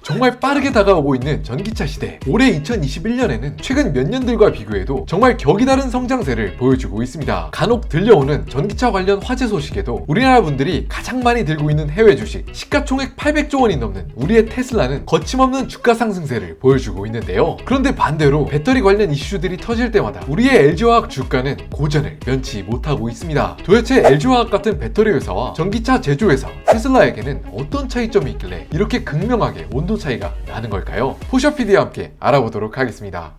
정말 빠르게 다가오고 있는 전기차 시대. 올해 2021년에는 최근 몇 년들과 비교해도 정말 격이 다른 성장세를 보여주고 있습니다. 간혹 들려오는 전기차 관련 화제 소식에도 우리나라 분들이 가장 많이 들고 있는 해외 주식, 시가총액 800조 원이 넘는 우리의 테슬라는 거침없는 주가 상승세를 보여주고 있는데요. 그런데 반대로 배터리 관련 이슈들이 터질 때마다 우리의 LG화학 주가는 고전을 면치 못하고 있습니다. 도대체 LG화학 같은 배터리 회사와 전기차 제조회사 테슬라에게는 어떤 차이점이 있길래 이렇게 극명하게 온도 차이가 나는 걸까요? 포셔PD와 함께 알아보도록 하겠습니다.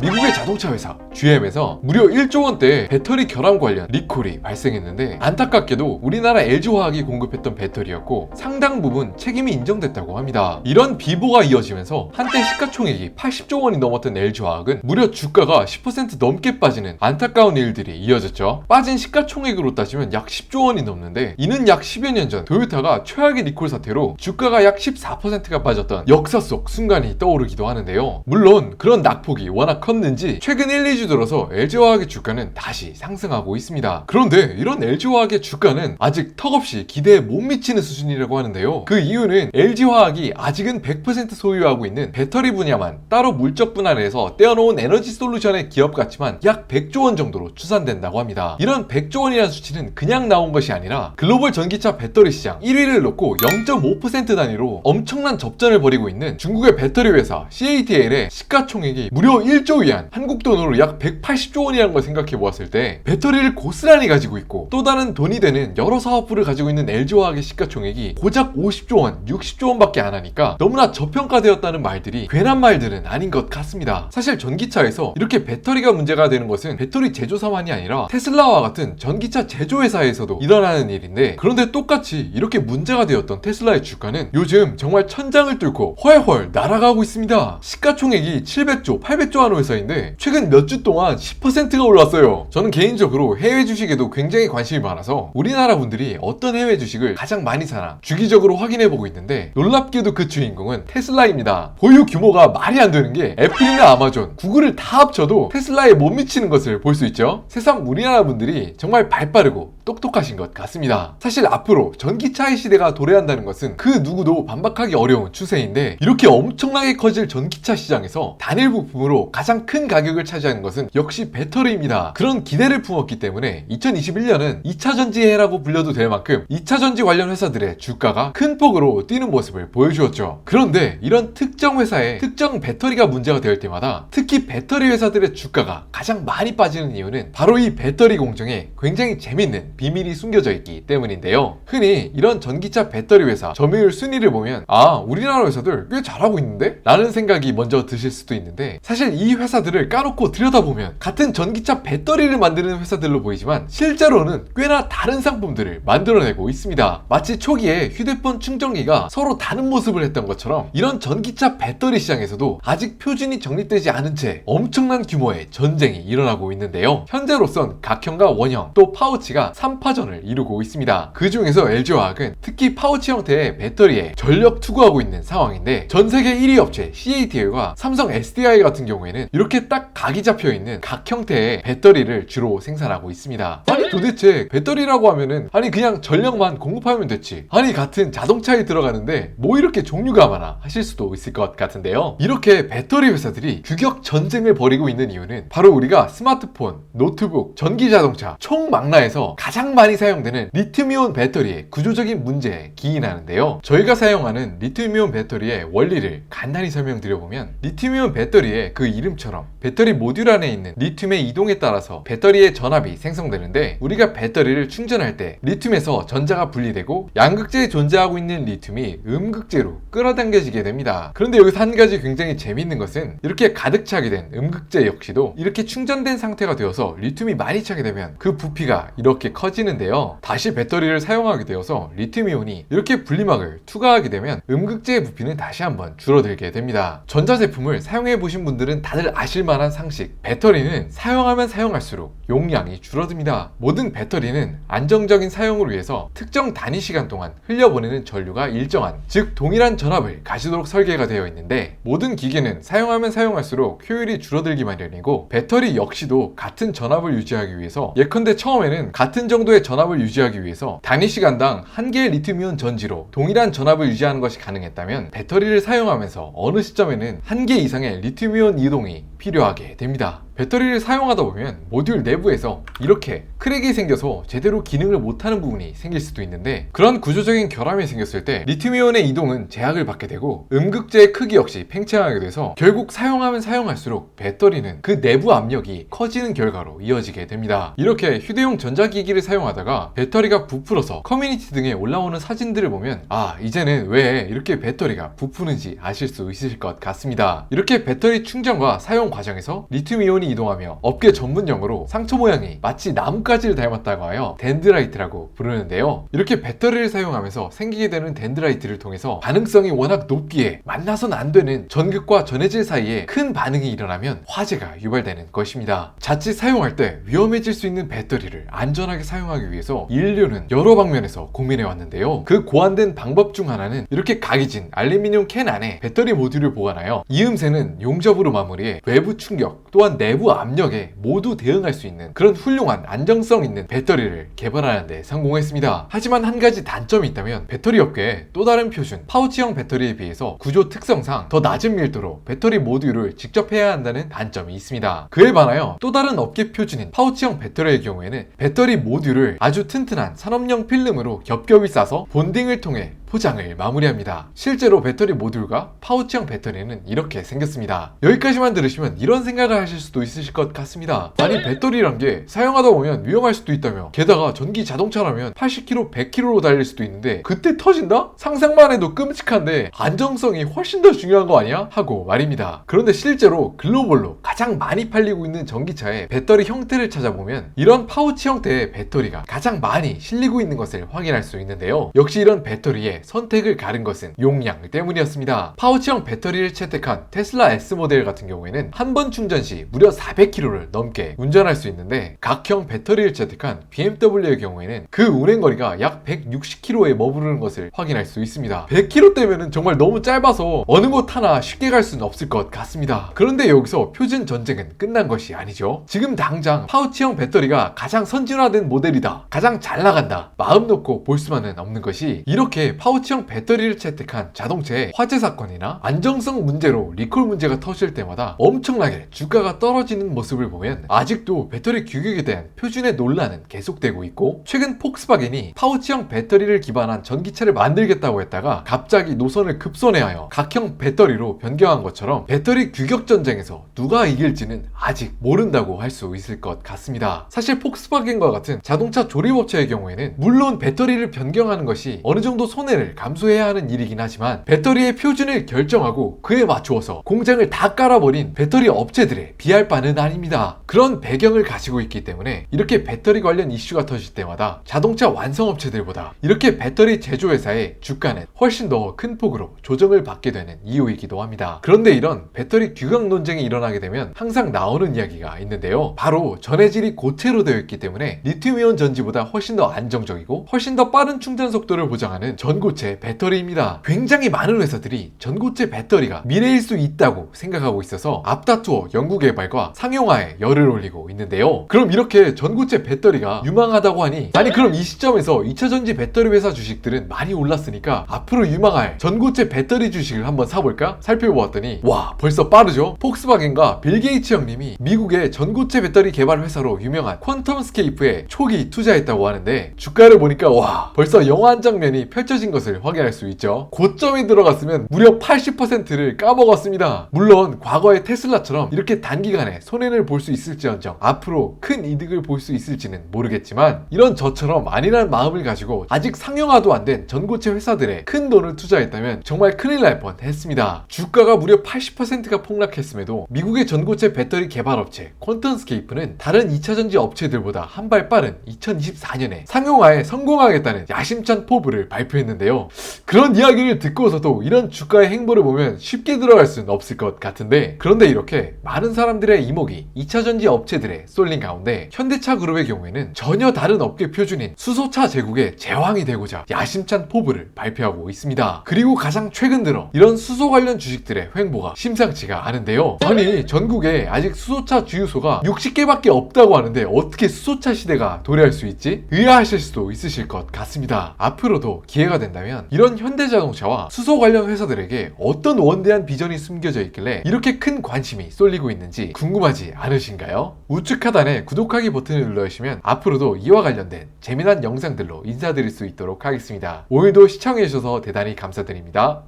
미국의 자동차 회사 GM에서 무려 1조 원대의 배터리 결함 관련 리콜이 발생했는데, 안타깝게도 우리나라 LG화학이 공급했던 배터리였고 상당 부분 책임이 인정됐다고 합니다. 이런 비보가 이어지면서 한때 시가총액이 80조 원이 넘었던 LG화학은 무려 주가가 10% 넘게 빠지는 안타까운 일들이 이어졌죠. 빠진 시가총액으로 따지면 약 10조 원이 넘는데, 이는 약 10여 년 전 토요타가 최악의 리콜 사태로 주가가 약 14%가 빠졌던 역사 속 순간이 떠오르기도 하는데요. 물론 그런 낙폭이 워낙 컸는지 최근 1, 2주 들어서 LG화학의 주가는 다시 상승하고 있습니다. 그런데 이런 LG화학의 주가는 아직 턱없이 기대에 못 미치는 수준이라고 하는데요. 그 이유는 LG화학이 아직은 100% 소유하고 있는 배터리 분야만 따로 물적 분할해서 떼어놓은 에너지 솔루션의 기업 같지만 약 100조 원 정도로 추산된다고 합니다. 이런 100조 원이라는 수치는 그냥 나온 것이 아니라 글로벌 전기차 배터리 시장 1위를 놓고 0.5% 단위로 엄청난 접전을 벌이고 있는 중국의 배터리 회사 CATL의 시가총액이 무려 1조 위안, 한국 돈으로 약 180조 원이라는 걸 생각해 보았을 때 배터리를 고스란히 가지고 있고 또 다른 돈이 되는 여러 사업부를 가지고 있는 LG화학의 시가총액이 고작 50조 원, 60조 원밖에 안 하니까 너무나 저평가되었다는 말들이 괜한 말들은 아닌 것 같습니다. 사실 전기차에서 이렇게 배터리가 문제가 되는 것은 배터리 제조사만이 아니라 테슬라와 같은 전기차 제조회사에서도 일어나는 일인데, 그런데 똑같이 이렇게 문제가 되었던 테슬라의 주가는 요즘 정말 천장을 뚫고 훨훨 날아가고 있습니다. 시가총액이 700조, 800조 하는 회사인데 최근 몇 주 동안 10%가 올랐어요. 저는 개인적으로 해외 주식에도 굉장히 관심이 많아서 우리나라 분들이 어떤 해외 주식을 가장 많이 사나 주기적으로 확인해보고 있는데, 놀랍게도 그 주인공은 테슬라입니다. 보유 규모가 말이 안 되는 게 애플이나 아마존, 구글을 다 합쳐도 테슬라에 못 미치는 것을 볼 수 있죠. 새삼 우리나라 분들이 정말 발빠르고 똑똑하신 것 같습니다. 사실 앞으로 전기차의 시대가 도래한다는 것은 그 누구도 반박하기 어려운 추세인데, 이렇게 엄청나게 커질 전기차 시장에서 단일 부품으로 가장 큰 가격을 차지하는 것은 역시 배터리입니다. 그런 기대를 품었기 때문에 2021년은 2차 전지의 해라고 불려도 될 만큼 2차 전지 관련 회사들의 주가가 큰 폭으로 뛰는 모습을 보여주었죠. 그런데 이런 특정 회사의 특정 배터리가 문제가 될 때마다 특히 배터리 회사들의 주가가 가장 많이 빠지는 이유는 바로 이 배터리 공정에 굉장히 재밌는 비밀이 숨겨져 있기 때문인데요. 흔히 이런 전기차 배터리 회사 점유율 순위를 보면 우리나라 회사들 꽤 잘하고 있는데? 라는 생각이 먼저 드실 수도 있는데, 사실 이 회사들을 까놓고 들여다보면 같은 전기차 배터리를 만드는 회사들로 보이지만 실제로는 꽤나 다른 상품들을 만들어내고 있습니다. 마치 초기에 휴대폰 충전기가 서로 다른 모습을 했던 것처럼 이런 전기차 배터리 시장에서도 아직 표준이 정립되지 않은 채 엄청난 규모의 전쟁이 일어나고 있는데요. 현재로선 각형과 원형 또 파우치가 3파전을 이루고 있습니다. 그 중에서 LG화학은 특히 파우치 형태의 배터리에 전력 투구하고 있는 상황인데, 전 세계 1위 업체 CATL과 삼성 SDI 같은 경우에는 이렇게 딱 각이 잡혀 있는 각 형태의 배터리를 주로 생산하고 있습니다. 아니 도대체 배터리라고 하면은 그냥 전력만 공급하면 됐지, 같은 자동차에 들어가는데 뭐 이렇게 종류가 많아 하실 수도 있을 것 같은데요. 이렇게 배터리 회사들이 규격 전쟁을 벌이고 있는 이유는 바로 우리가 스마트폰, 노트북, 전기자동차 총망라에서 가장 많이 사용되는 리튬이온 배터리의 구조적인 문제에 기인하는데요. 저희가 사용하는 리튬이온 배터리의 원리를 간단히 설명드려보면, 리튬이온 배터리의 그 이름처럼 배터리 모듈 안에 있는 리튬의 이동에 따라서 배터리의 전압이 생성되는데, 우리가 배터리를 충전할 때 리튬에서 전자가 분리되고 양극재에 존재하고 있는 리튬이 음극재로 끌어당겨지게 됩니다. 그런데 여기서 한 가지 굉장히 재밌는 것은, 이렇게 가득 차게 된 음극재 역시도 이렇게 충전된 상태가 되어서 리튬이 많이 차게 되면 그 부피가 이렇게 커지는데요. 다시 배터리를 사용하게 되어서 리튬이온이 이렇게 분리막을 투과하게 되면 음극재의 부피는 다시 한번 줄어들게 됩니다. 전자제품을 사용해 보신 분들은 다들 아실만한 상식, 배터리는 사용하면 사용할수록 용량이 줄어듭니다. 모든 배터리는 안정적인 사용을 위해서 특정 단위 시간 동안 흘려보내는 전류가 일정한, 즉 동일한 전압을 가지도록 설계가 되어 있는데, 모든 기계는 사용하면 사용할수록 효율이 줄어들기 마련이고 배터리 역시도 같은 전압을 유지하기 위해서, 예컨대 처음에는 같은 정도의 전압을 유지하기 위해서 단위 시간당 한 개의 리튬이온 전지로 동일한 전압을 유지하는 것이 가능했다면, 배터리를 사용하면서 어느 시점에는 한 개 이상의 리튬이온 이동이 필요하게 됩니다. 배터리를 사용하다 보면 모듈 내부에서 이렇게 크랙이 생겨서 제대로 기능을 못하는 부분이 생길 수도 있는데, 그런 구조적인 결함이 생겼을 때 리튬이온의 이동은 제약을 받게 되고 음극재의 크기 역시 팽창하게 돼서 결국 사용하면 사용할수록 배터리는 그 내부 압력이 커지는 결과로 이어지게 됩니다. 이렇게 휴대용 전자기기를 사용하다가 배터리가 부풀어서 커뮤니티 등에 올라오는 사진들을 보면 이제는 왜 이렇게 배터리가 부푸는지 아실 수 있으실 것 같습니다. 이렇게 배터리 충전과 사용 과정에서 리튬이온이 이동하며 업계 전문용어로 상처 모양이 마치 나뭇가지를 닮았다고 하여 덴드라이트라고 부르는데요. 이렇게 배터리를 사용하면서 생기게 되는 덴드라이트를 통해서 반응성이 워낙 높기에 만나선 안 되는 전극과 전해질 사이에 큰 반응이 일어나면 화재가 유발되는 것입니다. 자칫 사용할 때 위험해질 수 있는 배터리를 안전하게 사용하기 위해서 인류는 여러 방면에서 고민해 왔는데요. 그 고안된 방법 중 하나는 이렇게 각이진 알루미늄 캔 안에 배터리 모듈을 보관하여 이음새는 용접으로 마무리해 외부 충격 또한 내부 압력에 모두 대응할 수 있는 그런 훌륭한 안정성 있는 배터리를 개발하는 데 성공했습니다. 하지만 한 가지 단점이 있다면, 배터리 업계의 또 다른 표준 파우치형 배터리에 비해서 구조 특성상 더 낮은 밀도로 배터리 모듈을 직접 해야 한다는 단점이 있습니다. 그에 반하여 또 다른 업계 표준인 파우치형 배터리의 경우에는 배터리 모듈을 아주 튼튼한 산업용 필름으로 겹겹이 싸서 본딩을 통해 포장을 마무리합니다. 실제로 배터리 모듈과 파우치형 배터리는 이렇게 생겼습니다. 여기까지만 들으시면 이런 생각을 하실 수도 있으실 것 같습니다. 아니, 배터리란 게 사용하다 보면 위험할 수도 있다며, 게다가 전기 자동차라면 80km, 100km로 달릴 수도 있는데 그때 터진다? 상상만 해도 끔찍한데 안정성이 훨씬 더 중요한 거 아니야? 하고 말입니다. 그런데 실제로 글로벌로 가장 많이 팔리고 있는 전기차의 배터리 형태를 찾아보면 이런 파우치 형태의 배터리가 가장 많이 실리고 있는 것을 확인할 수 있는데요. 역시 이런 배터리에 선택을 가른 것은 용량 때문이었습니다. 파우치형 배터리를 채택한 테슬라 S 모델 같은 경우에는 한 번 충전 시 무려 400km를 넘게 운전할 수 있는데, 각형 배터리를 채택한 BMW의 경우에는 그 운행거리가 약 160km에 머무르는 것을 확인할 수 있습니다. 100km대면은 정말 너무 짧아서 어느 곳 하나 쉽게 갈 수는 없을 것 같습니다. 그런데 여기서 표준 전쟁은 끝난 것이 아니죠. 지금 당장 파우치형 배터리가 가장 선진화된 모델이다, 가장 잘 나간다, 마음 놓고 볼 수만은 없는 것이, 이렇게 파우치형 배터리를 채택한 자동차의 화재 사건이나 안정성 문제로 리콜 문제가 터질 때마다 엄청나게 주가가 떨어지는 모습을 보면 아직도 배터리 규격에 대한 표준의 논란은 계속되고 있고, 최근 폭스바겐이 파우치형 배터리를 기반한 전기차를 만들겠다고 했다가 갑자기 노선을 급선회하여 각형 배터리로 변경한 것처럼 배터리 규격 전쟁에서 누가 이길지는 아직 모른다고 할 수 있을 것 같습니다. 사실 폭스바겐과 같은 자동차 조립업체의 경우에는 물론 배터리를 변경하는 것이 어느 정도 손해를 감수해야 하는 일이긴 하지만, 배터리의 표준을 결정하고 그에 맞추어서 공장을 다 깔아버린 배터리 업체들의 비할 바는 아닙니다. 그런 배경을 가지고 있기 때문에 이렇게 배터리 관련 이슈가 터질 때마다 자동차 완성업체들보다 이렇게 배터리 제조회사의 주가는 훨씬 더 큰 폭으로 조정을 받게 되는 이유이기도 합니다. 그런데 이런 배터리 규격 논쟁이 일어나게 되면 항상 나오는 이야기가 있는데요. 바로 전해질이 고체로 되어 있기 때문에 리튬이온 전지보다 훨씬 더 안정적이고 훨씬 더 빠른 충전 속도를 보장하는 전고체 배터리입니다. 굉장히 많은 회사들이 전고체 배터리가 미래일 수 있다고 생각하고 있어서 앞다투어 연구개발과 상용화에 열을 올리고 있는데요. 그럼 이렇게 전고체 배터리가 유망하다고 하니, 아니 그럼 이 시점에서 2차전지 배터리 회사 주식들은 많이 올랐으니까 앞으로 유망할 전고체 배터리 주식을 한번 사볼까? 살펴보았더니 와, 벌써 빠르죠? 폭스바겐과 빌 게이츠 형님이 미국의 전고체 배터리 개발 회사로 유명한 퀀텀스케이프에 초기 투자했다고 하는데, 주가를 보니까 와, 벌써 영화 한 장면이 펼쳐진 것을 확인할 수 있죠. 고점이 들어갔으면 무려 80%를 까먹었습니다. 물론 과거의 테슬라처럼 이렇게 단기간에 손해를 볼 수 있을지언정 앞으로 큰 이득을 볼 수 있을지는 모르겠지만, 이런 저처럼 안일한 마음을 가지고 아직 상용화도 안 된 전고체 회사들에 큰 돈을 투자했다면 정말 큰일 날 뻔했습니다. 주가가 무려 80%가 폭락했음에도 미국의 전고체 배터리 개발업체 퀀텀스케이프는 다른 2차전지 업체들보다 한 발 빠른 2024년에 상용화에 성공하겠다는 야심찬 포부를 발표했는데요. 하는데요. 그런 이야기를 듣고서도 이런 주가의 행보를 보면 쉽게 들어갈 수는 없을 것 같은데, 그런데 이렇게 많은 사람들의 이목이 2차전지 업체들에 쏠린 가운데 현대차 그룹의 경우에는 전혀 다른 업계 표준인 수소차 제국의 제왕이 되고자 야심찬 포부를 발표하고 있습니다. 그리고 가장 최근 들어 이런 수소 관련 주식들의 횡보가 심상치가 않은데요. 아니, 전국에 아직 수소차 주유소가 60개밖에 없다고 하는데 어떻게 수소차 시대가 도래할 수 있지? 의아하실 수도 있으실 것 같습니다. 앞으로도 기회가 된다면 이런 현대자동차와 수소 관련 회사들에게 어떤 원대한 비전이 숨겨져 있길래 이렇게 큰 관심이 쏠리고 있는지 궁금하지 않으신가요? 우측 하단에 구독하기 버튼을 눌러주시면 앞으로도 이와 관련된 재미난 영상들로 인사드릴 수 있도록 하겠습니다. 오늘도 시청해주셔서 대단히 감사드립니다.